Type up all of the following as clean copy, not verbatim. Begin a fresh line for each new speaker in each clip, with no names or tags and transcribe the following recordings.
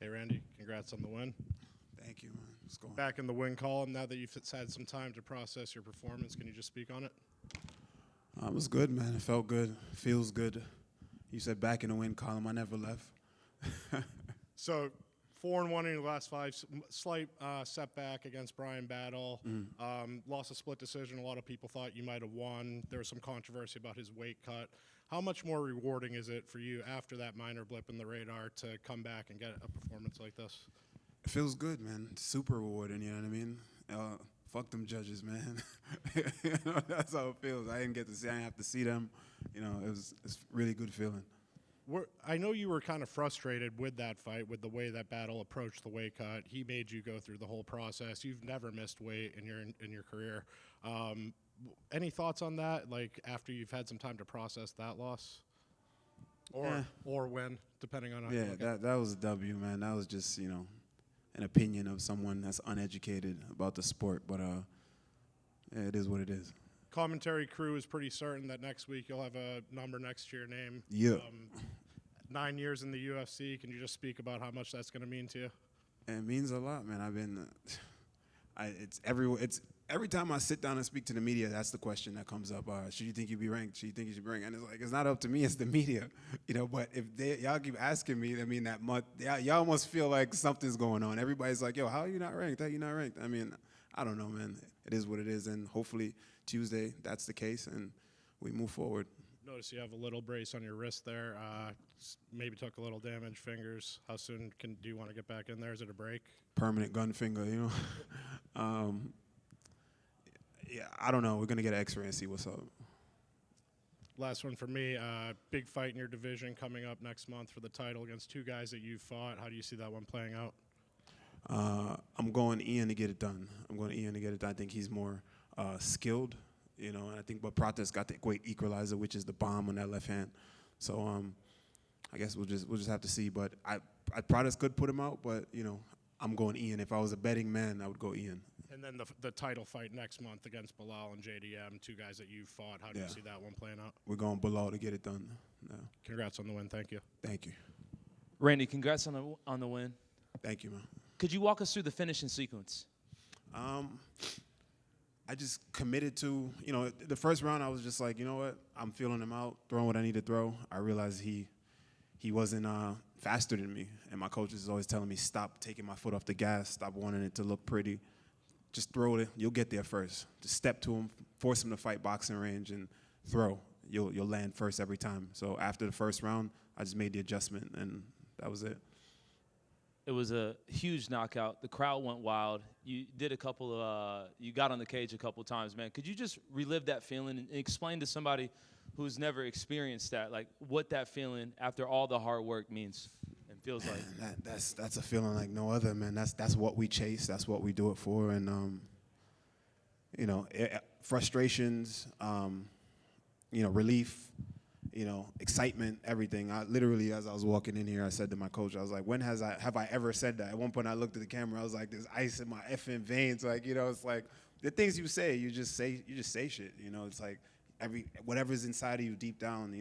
Hey, Randy, congrats on the win.
Thank you, man. What's going on?
Back in the win column, now that you've had some time to process your performance, can you just speak on it?
It was good, man. It felt good. Feels good. You said back in the win column. I never left.
So 4-1 in your last five, slight setback against Brian Battle. Lost a split decision. A lot of people thought you might have won. There was some controversy about his weight cut. How much more rewarding is it for you after that minor blip in the radar to come back and get a performance like this?
It feels good, man. Super rewarding, you know what I mean? Fuck them judges, man. You know, that's how it feels. I didn't get to see. I didn't have to see them. You know, it's really good feeling.
I know you were kind of frustrated with that fight, with the way that Battle approached the weight cut. He made you go through the whole process. You've never missed weight in your career. Any thoughts on that? Like after you've had some time to process that loss, or win, depending on how you look at it.
that was a W, man. That was just an opinion of someone that's uneducated about the sport. But yeah, it is what it is.
Commentary crew is pretty certain that next week you'll have a number next to your name.
Yeah.
9 years in the UFC. Can you just speak about how much that's going to mean to you?
It means a lot, man. It's every time I sit down and speak to the media, that's the question that comes up. Should you think you'd be ranked? Should you think you should be ranked? And it's like, it's not up to me, it's the media, But if y'all keep asking me, I mean, that month, y'all almost feel like something's going on. Everybody's like, yo, how are you not ranked? How are you not ranked? I mean, I don't know, man. It is what it is, and hopefully Tuesday that's the case, and we move forward.
Notice you have a little brace on your wrist there. Maybe took a little damage. Fingers. How soon do you want to get back in there? Is it a break?
Permanent gun finger, Yeah, I don't know. We're gonna get an X-ray and see what's up.
Last one for me. Big fight in your division coming up next month for the title against two guys that you fought. How do you see that one playing out?
I'm going Ian to get it done. I think he's more skilled, and I think but Prata's got the great equalizer, which is the bomb on that left hand. So I guess we'll just have to see. But Prata's could put him out, but I'm going Ian. If I was a betting man, I would go Ian.
And then the title fight next month against Bilal and JDM, two guys that you fought. How do you see that one playing out?
We're going Bilal to get it done. Yeah.
Congrats on the win. Thank you.
Thank you.
Randy, congrats on the win.
Thank you, man.
Could you walk us through the finishing sequence?
I just committed to, the first round I was just like, you know what, I'm feeling him out, throwing what I need to throw. I realized he wasn't faster than me, and my coach is always telling me, stop taking my foot off the gas, stop wanting it to look pretty. Just throw it, you'll get there first. Just step to him, force him to fight boxing range, and throw. You'll land first every time. So after the first round, I just made the adjustment, and that was it.
It was a huge knockout. The crowd went wild. You did you got on the cage a couple times, man. Could you just relive that feeling and explain to somebody who's never experienced that, like what that feeling after all the hard work means and feels like?
That's a feeling like no other, man. That's what we chase. That's what we do it for. And frustrations, relief. Excitement, everything. I literally, as I was walking in here, I said to my coach, I was like, when have I ever said that? At one point I looked at the camera, I was like, there's ice in my effing veins. Like, it's like the things you say, you just say shit. It's like whatever's inside of you deep down,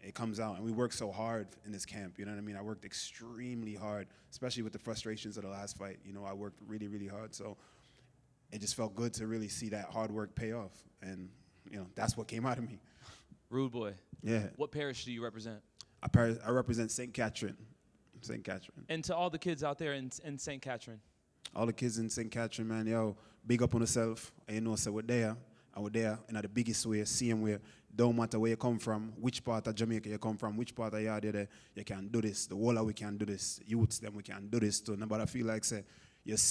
it comes out. And we worked so hard in this camp, you know what I mean? I worked extremely hard, especially with the frustrations of the last fight. I worked really, really hard. So it just felt good to really see that hard work pay off. And, that's what came out of me.
Rude boy.
Yeah.
What parish do you represent?
I represent St. Catherine. St. Catherine.
And to all the kids out there in St. Catherine.
All the kids in St. Catherine, man, yo, big up on yourself. And so we're there. And we're there in the biggest way, same way. Don't matter where you come from, which part of Jamaica you come from, which part of you there, you can do this. The whole of we can do this. Youths, them, we can do this too. Nobody feel like, say, you see